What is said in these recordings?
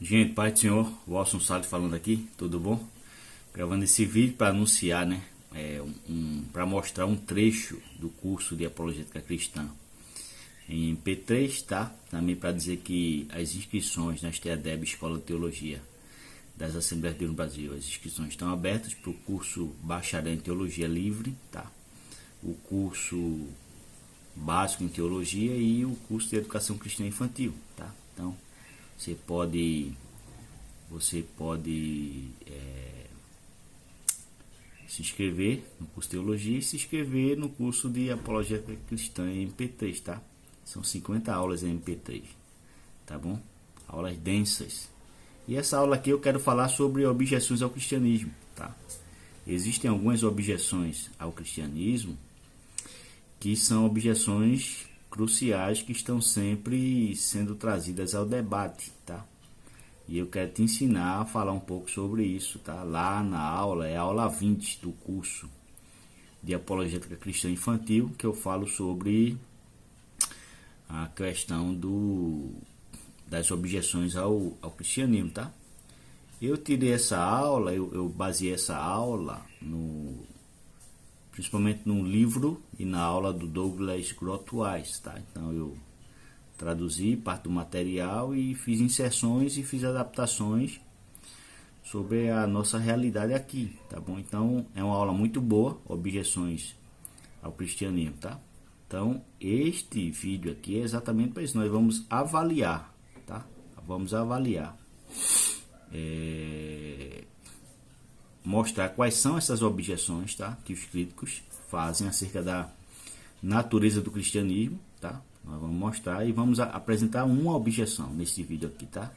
Gente, Pai do Senhor, Wilson Salles falando aqui, tudo bom? Gravando esse vídeo para anunciar, né? Para mostrar um trecho do curso de Apologética Cristã em MP3, tá? Também para dizer que as inscrições na STEADEB Escola de Teologia das Assembleias de Deus no Brasil, as inscrições estão abertas para o curso Bacharel em Teologia Livre, tá? O curso Básico em Teologia e o curso de Educação Cristã Infantil, tá? Então, você pode se inscrever no curso de Teologia e se inscrever no curso de Apologética Cristã em MP3, tá? São 50 aulas em MP3, tá bom? Aulas densas. E essa aula aqui eu quero falar sobre objeções ao cristianismo, tá? Existem algumas objeções ao cristianismo que são objeções cruciais que estão sempre sendo trazidas ao debate, tá? E eu quero te ensinar a falar um pouco sobre isso, tá? Lá na aula, é a aula 20 do curso de Apologética Cristã Infantil, que eu falo sobre a questão das objeções ao cristianismo, tá? Eu tirei essa aula, eu baseei essa aula principalmente no livro e na aula do Douglas Groothuis, tá? Então eu traduzi parte do material e fiz inserções e fiz adaptações sobre a nossa realidade aqui, tá bom? Então é uma aula muito boa, objeções ao cristianismo, tá? Então este vídeo aqui é exatamente para isso, nós vamos avaliar, tá? Vamos avaliar, mostrar quais são essas objeções, tá? Que os críticos fazem acerca da natureza do cristianismo, tá? Nós vamos mostrar e vamos apresentar uma objeção nesse vídeo aqui, tá?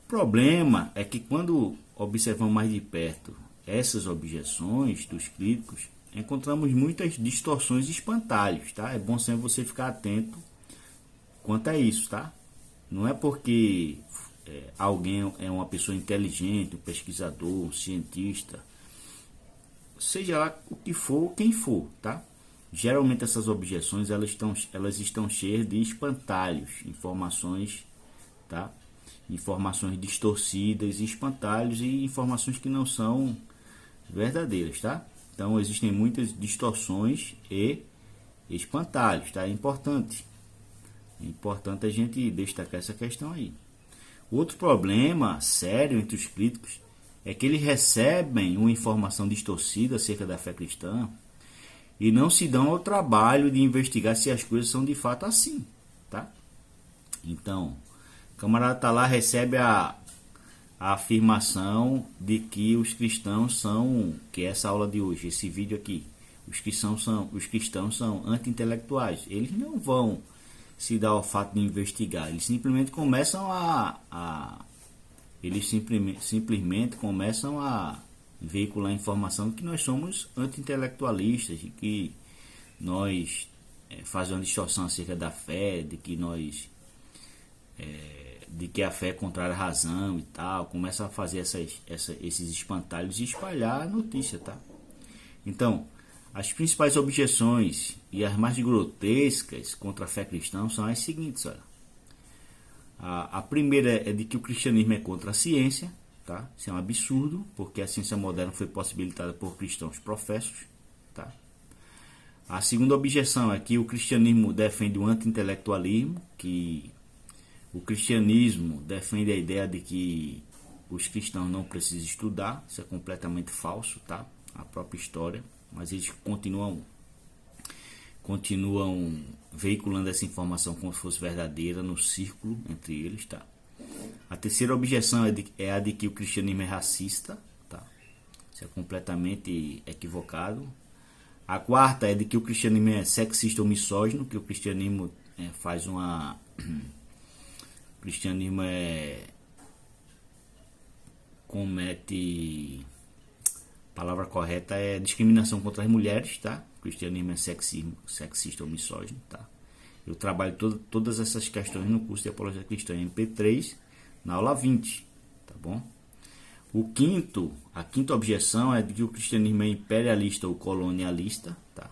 O problema é que quando observamos mais de perto essas objeções dos críticos, encontramos muitas distorções e espantalhos, tá? É bom sempre você ficar atento quanto a isso, tá? Não é porque alguém é uma pessoa inteligente, um pesquisador, um cientista, seja lá o que for, quem for, tá? Geralmente essas objeções elas estão cheias de espantalhos, informações, tá? Informações distorcidas, espantalhos e informações que não são verdadeiras, tá? Então existem muitas distorções e espantalhos, tá? É importante a gente destacar essa questão aí. Outro problema sério entre os críticos é que eles recebem uma informação distorcida acerca da fé cristã e não se dão ao trabalho de investigar se as coisas são de fato assim, tá? Então, o camarada tá lá, recebe a afirmação de que os cristãos são, que é essa aula de hoje, esse vídeo aqui, os cristãos são anti-intelectuais. Eles não vão se dar ao fato de investigar, eles simplesmente começam simplesmente começam a veicular a informação de que nós somos anti-intelectualistas, de que nós fazemos uma distorção acerca da fé, de que a fé é contrária à razão e tal, começa a fazer esses espantalhos e espalhar a notícia, tá? Então, as principais objeções e as mais grotescas contra a fé cristã são as seguintes, olha. A primeira é de que o cristianismo é contra a ciência, tá? Isso é um absurdo, porque a ciência moderna foi possibilitada por cristãos professos, tá? A segunda objeção é que o cristianismo defende o anti-intelectualismo, que o cristianismo defende a ideia de que os cristãos não precisam estudar. Isso é completamente falso, tá? A própria história, mas eles continuam veiculando essa informação como se fosse verdadeira no círculo entre eles, tá? A terceira objeção é a de que o cristianismo é racista, tá? Isso é completamente equivocado. A quarta é de que o cristianismo é sexista ou misógino, que o cristianismo o cristianismo comete, a palavra correta é discriminação contra as mulheres, tá? O cristianismo é sexista ou misógino, tá? Eu trabalho todas essas questões no curso de Apologética Cristã MP3, na aula 20, tá bom? A quinta objeção é de que o cristianismo é imperialista ou colonialista, tá?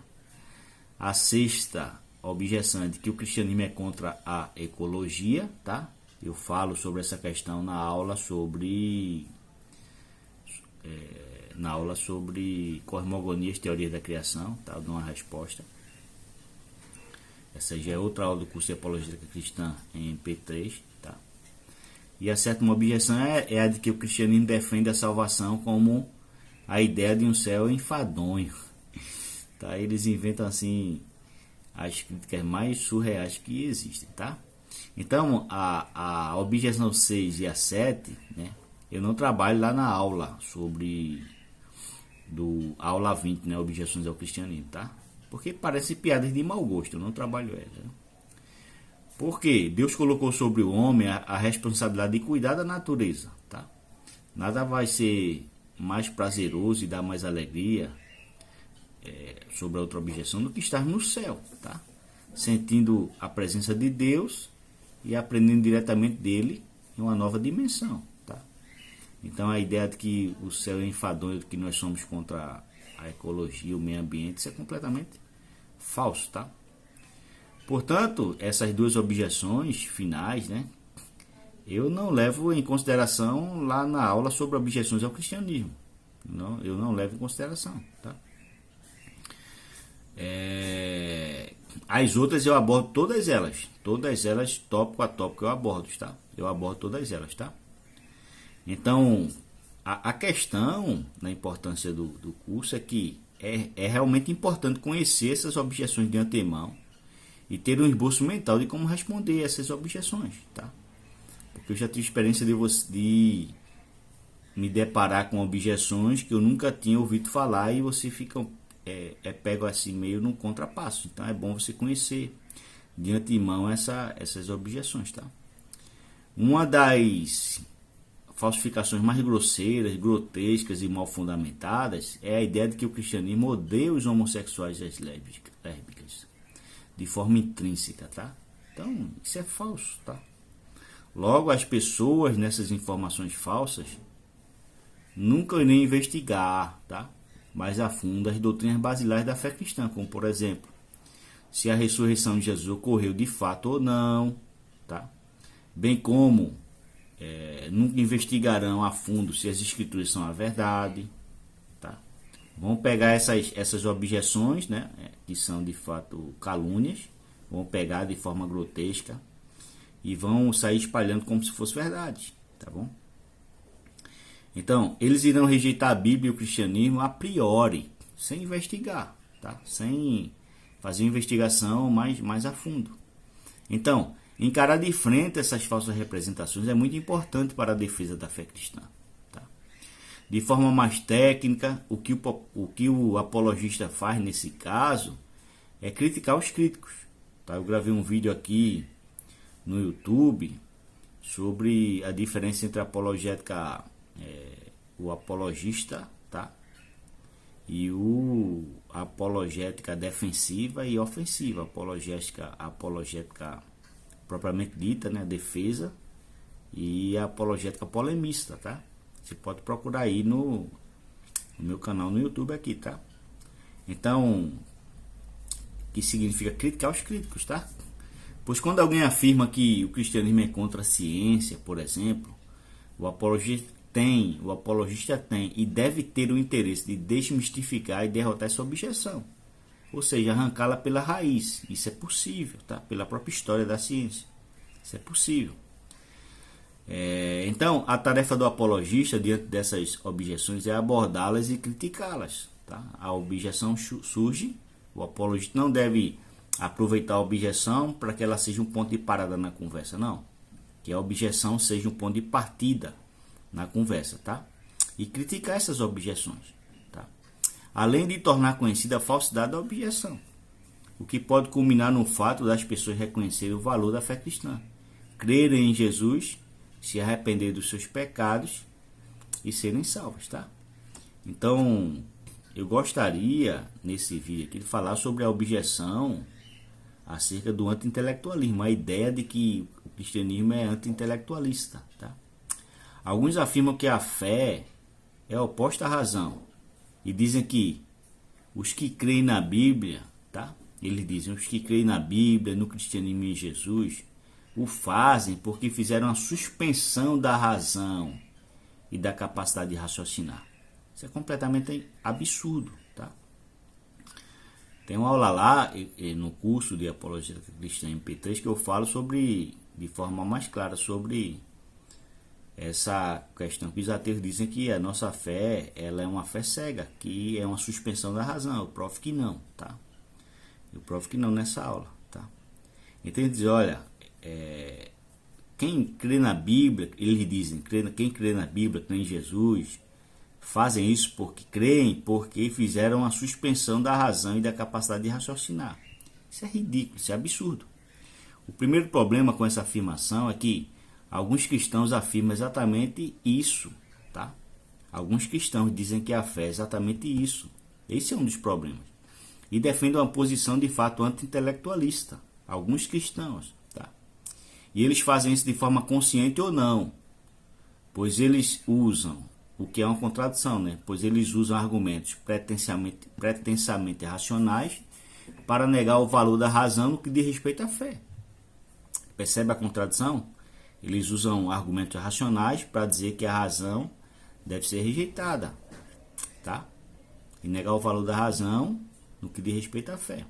A sexta objeção é de que o cristianismo é contra a ecologia, tá? Eu falo sobre essa questão na aula sobre cosmogonias, teorias da criação, tá? Eu dou uma resposta. Essa já é outra aula do curso de Apologética Cristã em P3, tá? E a sétima objeção é a de que o cristianismo defende a salvação como a ideia de um céu enfadonho, tá? Eles inventam assim as críticas mais surreais que existem, tá? Então, a objeção 6 e a 7, né? Eu não trabalho lá na aula sobre aula 20, né? Objeções ao cristianismo, tá? Porque parece piadas de mau gosto, eu não trabalho ela. Né? Porque Deus colocou sobre o homem a responsabilidade de cuidar da natureza, tá? Nada vai ser mais prazeroso e dar mais alegria sobre a outra objeção do que estar no céu, tá? Sentindo a presença de Deus e aprendendo diretamente dele em uma nova dimensão, tá? Então a ideia de que o céu é enfadonho, de que nós somos contra a ecologia, o meio ambiente, isso é completamente falso, tá? Portanto, essas duas objeções finais, né, eu não levo em consideração lá na aula sobre objeções ao cristianismo. Não, eu não levo em consideração, tá? As outras eu abordo todas elas, tópico a tópico eu abordo, tá? Eu abordo todas elas, tá? Então, a questão da importância do curso é que é realmente importante conhecer essas objeções de antemão e ter um esboço mental de como responder essas objeções, tá? Porque eu já tive experiência de me deparar com objeções que eu nunca tinha ouvido falar e você fica pego assim meio no contrapasso. Então é bom você conhecer de antemão essas objeções, tá? Uma das falsificações mais grosseiras, grotescas e mal fundamentadas é a ideia de que o cristianismo odeia os homossexuais e as lésbicas de forma intrínseca, tá? Então isso é falso, tá? Logo, as pessoas nessas informações falsas nunca irão investigar, tá? Mais a fundo as doutrinas basilares da fé cristã, como por exemplo, se a ressurreição de Jesus ocorreu de fato ou não, tá? Bem como nunca investigarão a fundo se as escrituras são a verdade, tá? Vão pegar essas objeções, né, que são de fato calúnias, vão pegar de forma grotesca e vão sair espalhando como se fosse verdade, tá bom? Então, eles irão rejeitar a Bíblia e o cristianismo a priori, sem investigar, tá? Sem fazer uma investigação mais a fundo. Então, encarar de frente essas falsas representações é muito importante para a defesa da fé cristã, tá? De forma mais técnica, o que o apologista faz nesse caso é criticar os críticos, tá? Eu gravei um vídeo aqui no YouTube sobre a diferença entre a apologética, o apologista, tá? E a apologética defensiva e ofensiva, a apologética propriamente dita, né, defesa, e a apologética polemista, tá? Você pode procurar aí no meu canal no YouTube aqui, tá? Então, que significa criticar os críticos, tá? Pois quando alguém afirma que o cristianismo é contra a ciência, por exemplo, o apologista tem e deve ter o interesse de desmistificar e derrotar essa objeção, ou seja, arrancá-la pela raiz. Isso é possível, tá? Pela própria história da ciência, isso é possível. Então, a tarefa do apologista diante dessas objeções é abordá-las e criticá-las, tá? A objeção surge, o apologista não deve aproveitar a objeção para que ela seja um ponto de parada na conversa, não. Que a objeção seja um ponto de partida na conversa, tá? E criticar essas objeções, tá? Além de tornar conhecida a falsidade da objeção, o que pode culminar no fato das pessoas reconhecerem o valor da fé cristã, crerem em Jesus, se arrepender dos seus pecados e serem salvos, tá? Então, eu gostaria nesse vídeo aqui de falar sobre a objeção acerca do anti-intelectualismo, a ideia de que o cristianismo é anti-intelectualista, tá? Alguns afirmam que a fé é oposta à razão e dizem que os que creem na Bíblia, tá? Eles dizem, os que creem na Bíblia, no cristianismo e em Jesus, o fazem porque fizeram a suspensão da razão e da capacidade de raciocinar. Isso é completamente absurdo, tá? Tem uma aula lá no curso de Apologética Cristã MP3 que eu falo sobre, de forma mais clara, sobre essa questão que os ateus dizem que a nossa fé, ela é uma fé cega, que é uma suspensão da razão. Eu provo que não, tá? Eu provo que não nessa aula, tá? Então eles dizem, olha, quem crê na Bíblia, eles dizem, quem crê na Bíblia, crê em Jesus, fazem isso porque fizeram a suspensão da razão e da capacidade de raciocinar. Isso é ridículo, isso é absurdo. O primeiro problema com essa afirmação é que alguns cristãos afirmam exatamente isso, tá? Alguns cristãos dizem que a fé é exatamente isso. Esse é um dos problemas. E defendem uma posição de fato anti-intelectualista. Alguns cristãos, tá? E eles fazem isso de forma consciente ou não, pois eles usam, o que é uma contradição, né? Pois eles usam argumentos pretensamente racionais para negar o valor da razão no que diz respeito à fé. Percebe a contradição? Eles usam argumentos racionais para dizer que a razão deve ser rejeitada, tá? E negar o valor da razão no que diz respeito à fé.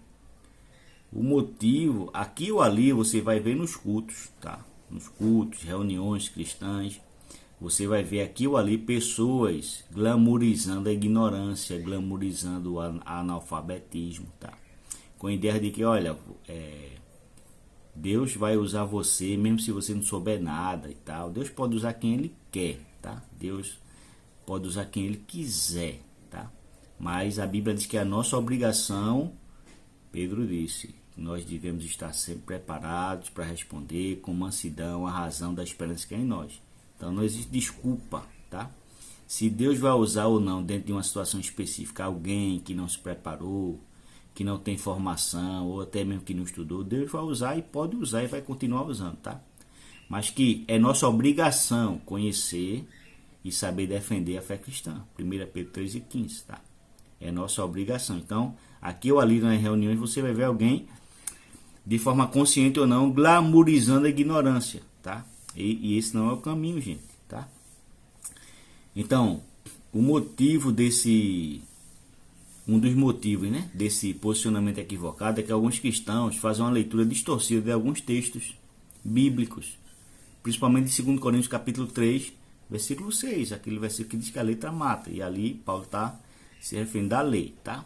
O motivo, aqui ou ali, você vai ver nos cultos, tá? Nos cultos, reuniões cristãs, você vai ver aqui ou ali pessoas glamorizando a ignorância, glamorizando o analfabetismo, tá? Com a ideia de que, olha, Deus vai usar você, mesmo se você não souber nada e tal. Deus pode usar quem Ele quer, tá? Deus pode usar quem Ele quiser, tá? Mas a Bíblia diz que é a nossa obrigação, Pedro disse, nós devemos estar sempre preparados para responder com mansidão a razão da esperança que é em nós. Então não existe desculpa, tá? Se Deus vai usar ou não dentro de uma situação específica alguém que não se preparou, que não tem formação, ou até mesmo que não estudou, Deus vai usar e pode usar e vai continuar usando, tá? Mas que é nossa obrigação conhecer e saber defender a fé cristã. 1 Pedro 3:15, tá? É nossa obrigação. Então, aqui ou ali nas reuniões você vai ver alguém, de forma consciente ou não, glamorizando a ignorância, tá? E esse não é o caminho, gente, tá? Então, o motivo desse... Um dos motivos, né, desse posicionamento equivocado é que alguns cristãos fazem uma leitura distorcida de alguns textos bíblicos, principalmente de 2 Coríntios capítulo 3, versículo 6, aquele versículo que diz que a letra mata, e ali Paulo está se referindo à lei, tá?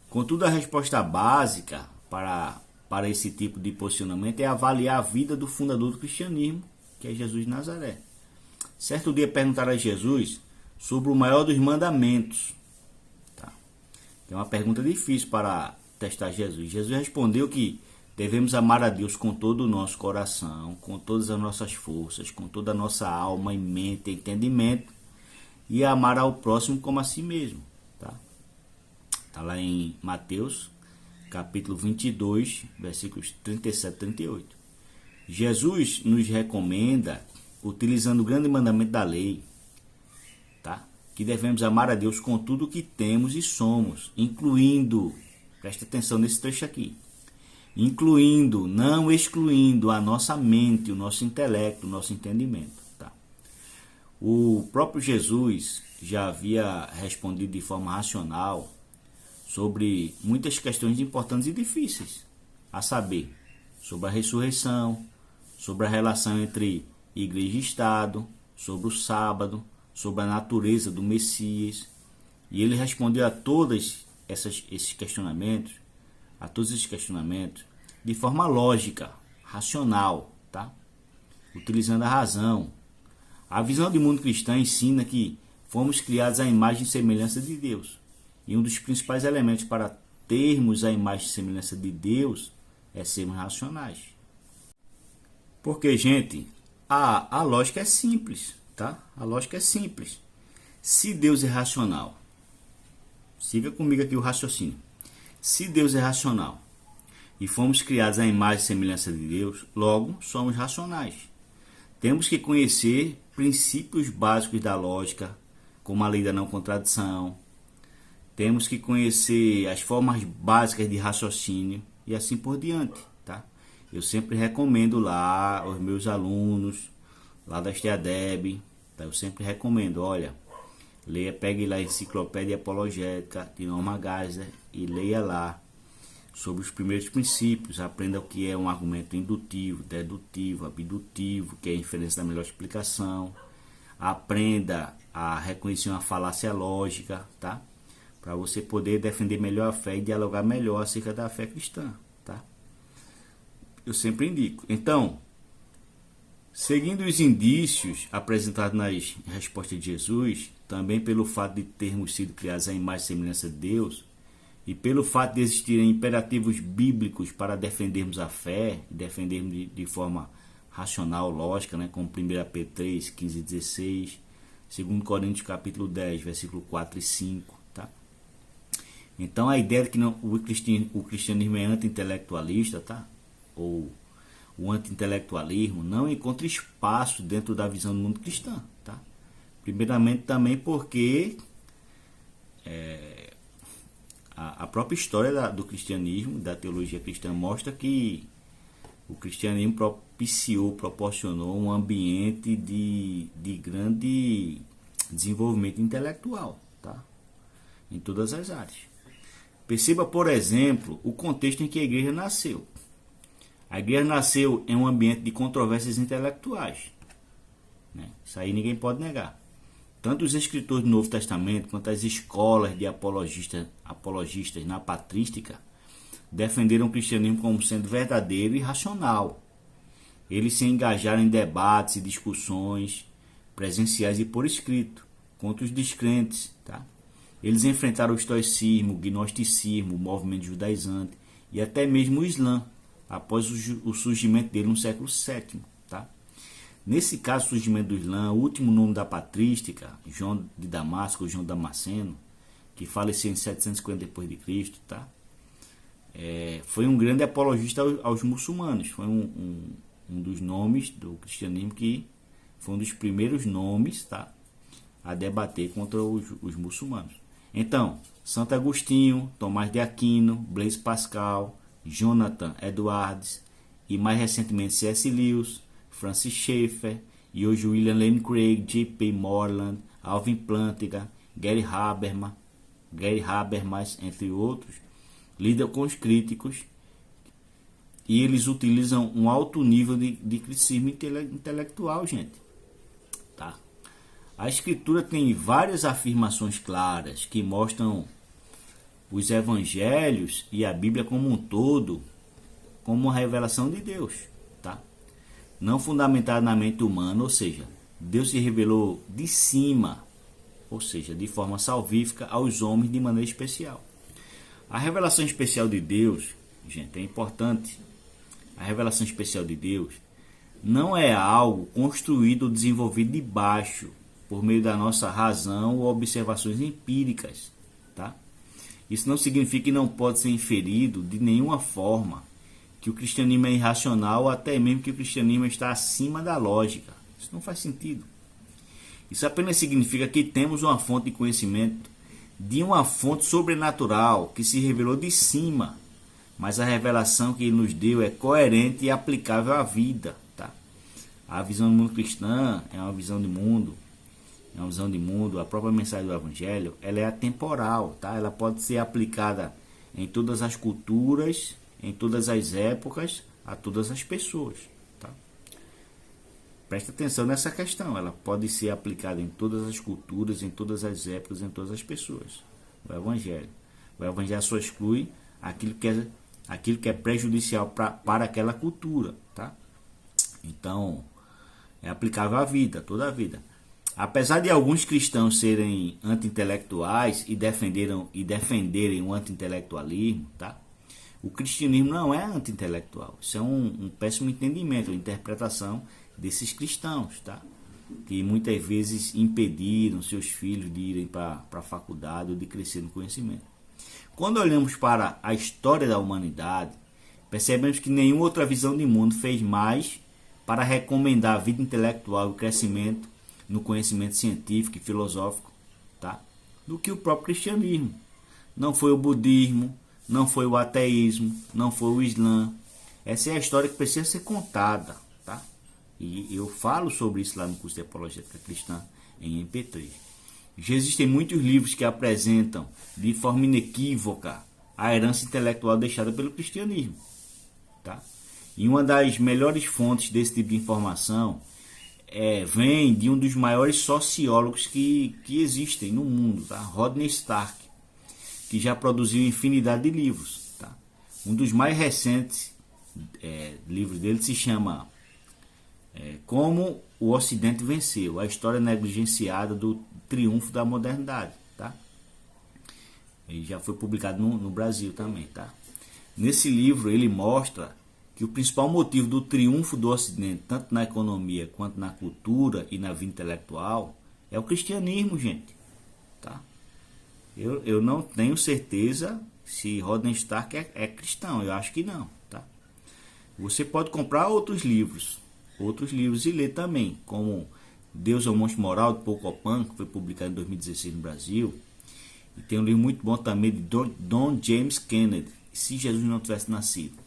Contudo, a resposta básica para esse tipo de posicionamento é avaliar a vida do fundador do cristianismo, que é Jesus de Nazaré. Certo dia perguntaram a Jesus sobre o maior dos mandamentos. É uma pergunta difícil para testar Jesus. Jesus respondeu que devemos amar a Deus com todo o nosso coração, com todas as nossas forças, com toda a nossa alma e mente e entendimento, e amar ao próximo como a si mesmo. Tá lá em Mateus, capítulo 22, versículos 37 e 38. Jesus nos recomenda, utilizando o grande mandamento da lei, tá? Que devemos amar a Deus com tudo o que temos e somos, incluindo, preste atenção nesse trecho aqui, incluindo, não excluindo a nossa mente, o nosso intelecto, o nosso entendimento. Tá? O próprio Jesus já havia respondido de forma racional sobre muitas questões importantes e difíceis, a saber, sobre a ressurreição, sobre a relação entre igreja e Estado, sobre o sábado, sobre a natureza do Messias, e ele respondeu a todos esses questionamentos, de forma lógica, racional, tá? Utilizando a razão. A visão de mundo cristã ensina que fomos criados à imagem e semelhança de Deus, e um dos principais elementos para termos a imagem e semelhança de Deus é sermos racionais. Porque, gente, a lógica é simples. Tá? A lógica é simples. Se Deus é racional, siga comigo aqui o raciocínio. Se Deus é racional e fomos criados à imagem e semelhança de Deus, logo somos racionais. Temos que conhecer princípios básicos da lógica, como a lei da não contradição. Temos que conhecer as formas básicas de raciocínio e assim por diante. Tá? eu sempre recomendo lá aos meus alunos, lá da STADEB, tá? Eu sempre recomendo, olha, pegue lá a Enciclopédia Apologética de Norman Geisler e leia lá sobre os primeiros princípios, aprenda o que é um argumento indutivo, dedutivo, abdutivo, que é a inferência da melhor explicação, aprenda a reconhecer uma falácia lógica, tá? Para você poder defender melhor a fé e dialogar melhor acerca da fé cristã, tá? Eu sempre indico. Então, seguindo os indícios apresentados nas respostas de Jesus, também pelo fato de termos sido criados à imagem e semelhança de Deus, e pelo fato de existirem imperativos bíblicos para defendermos a fé, defendermos de forma racional, lógica, né, como 1 Pedro 3, 15 e 16, 2 Coríntios capítulo 10, versículo 4 e 5, tá? Então a ideia de que o cristianismo é anti-intelectualista, tá? Ou o anti-intelectualismo não encontra espaço dentro da visão do mundo cristã, tá? Primeiramente também porque a própria história do cristianismo, da teologia cristã, mostra que o cristianismo proporcionou um ambiente de grande desenvolvimento intelectual, tá? Em todas as áreas. Perceba, por exemplo, o contexto em que a igreja nasceu. A igreja nasceu em um ambiente de controvérsias intelectuais, né? Isso aí ninguém pode negar. Tanto os escritores do Novo Testamento quanto as escolas de apologistas na patrística defenderam o cristianismo como sendo verdadeiro e racional. Eles se engajaram em debates e discussões presenciais e por escrito contra os descrentes, tá? Eles enfrentaram o estoicismo, o gnosticismo, o movimento judaizante e até mesmo o Islã, após o surgimento dele no século VII, tá? Nesse caso, o surgimento do Islã, o último nome da patrística, João de Damasco, João Damasceno, que faleceu em 750 d.C., tá? Foi um grande apologista aos muçulmanos. Foi um dos nomes do cristianismo que foi um dos primeiros nomes, tá, a debater contra os muçulmanos. Então, Santo Agostinho, Tomás de Aquino, Blaise Pascal, Jonathan Edwards e mais recentemente C.S. Lewis, Francis Schaeffer e hoje William Lane Craig, J.P. Moreland, Alvin Plantinga, Gary Habermas, entre outros, lidam com os críticos e eles utilizam um alto nível de criticismo intelectual, gente. Tá? A Escritura tem várias afirmações claras que mostram os evangelhos e a Bíblia como um todo como uma revelação de Deus, tá? Não fundamentada na mente humana, ou seja, Deus se revelou de cima, ou seja, de forma salvífica aos homens de maneira especial. A revelação especial de Deus, gente, é importante. A revelação especial de Deus não é algo construído ou desenvolvido de baixo, por meio da nossa razão ou observações empíricas, tá? Isso não significa que não pode ser inferido de nenhuma forma que o cristianismo é irracional ou até mesmo que o cristianismo está acima da lógica. Isso não faz sentido. Isso apenas significa que temos uma fonte de conhecimento de uma fonte sobrenatural que se revelou de cima, mas a revelação que ele nos deu é coerente e aplicável à vida, tá? A visão do mundo cristã é uma visão de mundo, a própria mensagem do evangelho, ela é atemporal, tá? Ela pode ser aplicada em todas as culturas, em todas as épocas, a todas as pessoas, tá? Presta atenção nessa questão, ela pode ser aplicada em todas as culturas, em todas as épocas, em todas as pessoas. O evangelho só exclui aquilo que é prejudicial para aquela cultura, tá? Então, é aplicável à vida, toda a vida. Apesar de alguns cristãos serem anti-intelectuais e defenderem o anti-intelectualismo, tá? O cristianismo não é anti-intelectual. Isso é um péssimo entendimento, uma interpretação desses cristãos, tá? Que muitas vezes impediram seus filhos de irem para a faculdade ou de crescer no conhecimento. Quando olhamos para a história da humanidade, percebemos que nenhuma outra visão de mundo fez mais para recomendar a vida intelectual e o crescimento no conhecimento científico e filosófico, tá? Do que o próprio cristianismo. Não foi o budismo, não foi o ateísmo, não foi o Islã. Essa é a história que precisa ser contada, tá? E eu falo sobre isso lá no curso de Apologética Cristã em MP3. Já existem muitos livros que apresentam de forma inequívoca a herança intelectual deixada pelo cristianismo, tá? E uma das melhores fontes desse tipo de informação vem de um dos maiores sociólogos que existem no mundo, tá? Rodney Stark, que já produziu infinidade de livros, tá? Um dos mais recentes livros dele se chama Como o Ocidente Venceu, a história negligenciada do triunfo da modernidade, tá? Ele já foi publicado no Brasil também, tá? Nesse livro ele mostra que o principal motivo do triunfo do Ocidente, tanto na economia quanto na cultura e na vida intelectual, é o cristianismo, gente, tá? Eu não tenho certeza se Rodney Stark é cristão, eu acho que não, tá? Você pode comprar outros livros e ler também, como Deus é o Monstro Moral, de Paul Copan, que foi publicado em 2016 no Brasil. E tem um livro muito bom também de Don James Kennedy, Se Jesus Não Tivesse Nascido.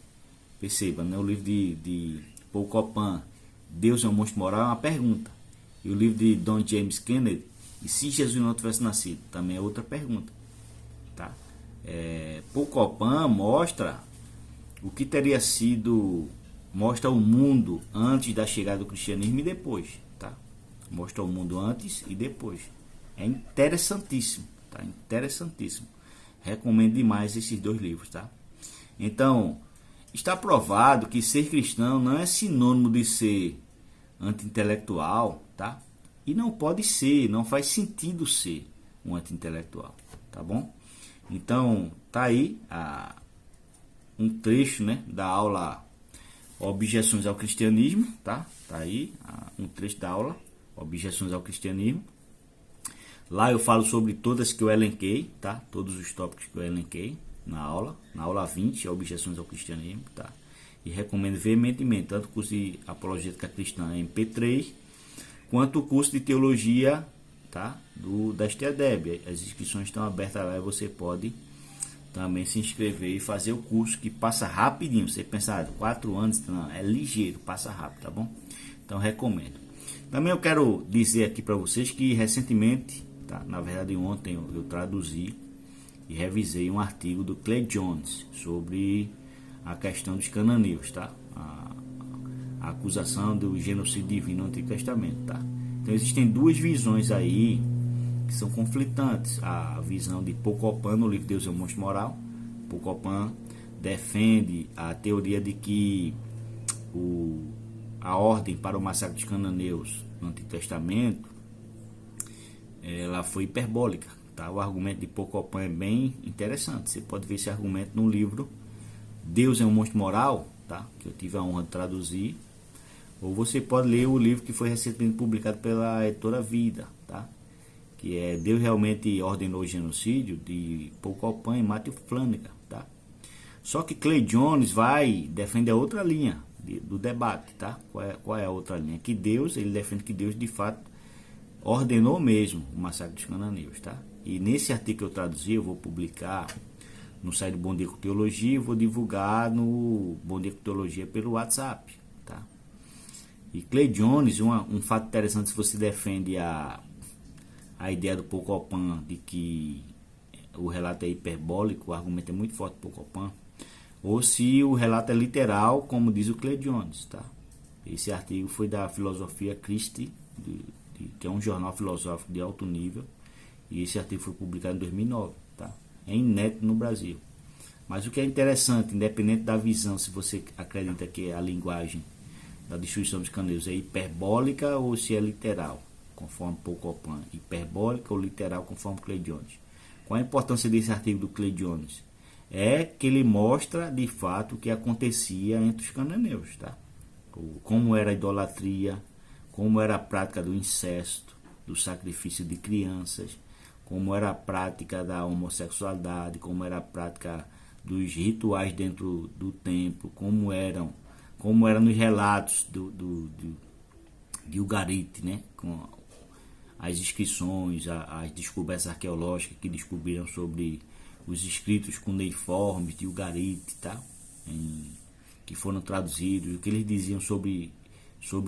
Perceba, né? O livro de Paul Copan, Deus é um Monstro Moral, é uma pergunta. E o livro de Don James Kennedy, E Se Jesus Não Tivesse Nascido, também é outra pergunta, tá? Paul Copan mostra o que teria sido, mostra o mundo antes da chegada do cristianismo e depois, tá? Mostra o mundo antes e depois. É interessantíssimo, tá? Interessantíssimo. Recomendo demais esses dois livros, tá? Então, está provado que ser cristão não é sinônimo de ser anti-intelectual, tá? E não pode ser, não faz sentido ser um anti-intelectual, tá bom? Então, tá aí um trecho, né, da aula Objeções ao Cristianismo, tá? Tá aí um trecho da aula Objeções ao Cristianismo. Lá eu falo sobre todas que eu elenquei, tá? Todos os tópicos que eu elenquei na aula 20, Objeções ao Cristianismo, tá? E recomendo veementemente tanto o curso de Apologética Cristã MP3, quanto o curso de Teologia, tá? Da STEADEB. As inscrições estão abertas lá e você pode também se inscrever e fazer o curso, que passa rapidinho. Você pensar 4 anos, não, é ligeiro, passa rápido, tá bom? Então recomendo. Também eu quero dizer aqui para vocês que recentemente, tá? Na verdade ontem eu traduzi e revisei um artigo do Clay Jones sobre a questão dos cananeus, tá? A acusação do genocídio divino no Antigo Testamento, tá? Então existem duas visões aí que são conflitantes. A visão de Paul Copan no livro Deus é o Monstro Moral. Paul Copan defende a teoria de que a ordem para o massacre dos cananeus no Antigo Testamento ela foi hiperbólica, tá? O argumento de Paul Copan é bem interessante. Você pode ver esse argumento no livro Deus é um Monstro Moral, tá? Que eu tive a honra de traduzir. Ou você pode ler o livro que foi recentemente publicado pela editora Vida, tá? Que é Deus Realmente Ordenou o Genocídio, de Paul Copan e Matthew Flanagan, tá? Só que Clay Jones defende a outra linha do debate, tá? Qual é a outra linha? Que ele defende que Deus de fato ordenou mesmo o massacre dos cananeus, tá? E nesse artigo que eu traduzi, eu vou publicar no site do Bom Dia com Teologia e vou divulgar no Bom Dia com Teologia pelo WhatsApp, tá? E Clay Jones, um fato interessante, se você defende a ideia do Paul Copan de que o relato é hiperbólico, o argumento é muito forte do Paul Copan, ou se o relato é literal, como diz o Clay Jones, tá? Esse artigo foi da Filosofia Christi, que é um jornal filosófico de alto nível, e esse artigo foi publicado em 2009, tá? É inédito no Brasil. Mas o que é interessante, independente da visão, se você acredita que a linguagem da destruição dos cananeus é hiperbólica ou se é literal, conforme Paul Copan, hiperbólica ou literal, conforme Clay Jones. Qual a importância desse artigo do Clay Jones? É que ele mostra de fato o que acontecia entre os cananeus, tá? Como era a idolatria, como era a prática do incesto, do sacrifício de crianças, como era a prática da homossexualidade, como era a prática dos rituais dentro do templo, como eram nos relatos de Ugarit, né? Com as inscrições, as descobertas arqueológicas que descobriram sobre os escritos cuneiformes de Ugarit, tá? que foram traduzidos, o que eles diziam sobre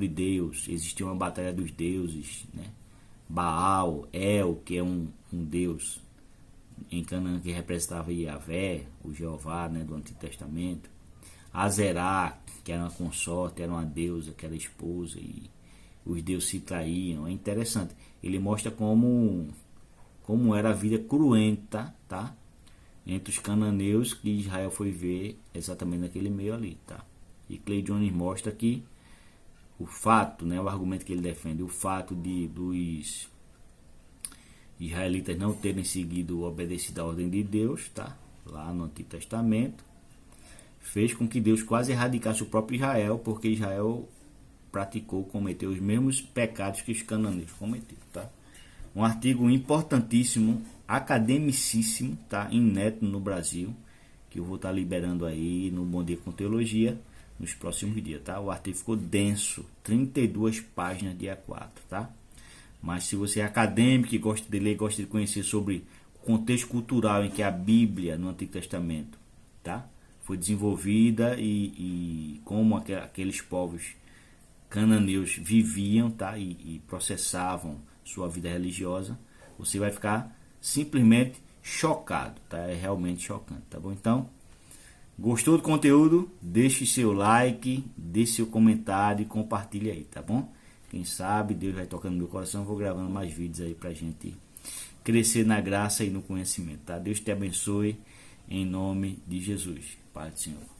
Deus. Existia uma batalha dos deuses, né? Baal, El, que é um deus em Canaã que representava Yahvé, o Jeová, né, do Antigo Testamento. Azerá, que era uma consorte, era uma deusa, que era esposa, e os deuses se traíam. É interessante. Ele mostra como era a vida cruenta, tá? Entre os cananeus que Israel foi ver exatamente naquele meio ali, tá? E Clay Jones mostra que o fato, né, o argumento que ele defende, o fato dos israelitas não terem seguido, obedecido à ordem de Deus, tá? Lá no Antigo Testamento, fez com que Deus quase erradicasse o próprio Israel, porque Israel cometeu os mesmos pecados que os cananeus cometeram, tá? Um artigo importantíssimo, academicíssimo, tá? Inédito no Brasil, que eu vou estar liberando aí no Bom Dia com Teologia nos próximos dias, tá? O artigo ficou denso, 32 páginas de A4, tá? Mas se você é acadêmico e gosta de ler, gosta de conhecer sobre o contexto cultural em que a Bíblia no Antigo Testamento, tá? Foi desenvolvida e como aqueles povos cananeus viviam, tá? E processavam sua vida religiosa, você vai ficar simplesmente chocado, tá? É realmente chocante, tá bom? Então, gostou do conteúdo? Deixe seu like, deixe seu comentário e compartilhe aí, tá bom? Quem sabe Deus vai tocando no meu coração, eu vou gravando mais vídeos aí pra gente crescer na graça e no conhecimento, tá? Deus te abençoe em nome de Jesus. Pai do Senhor.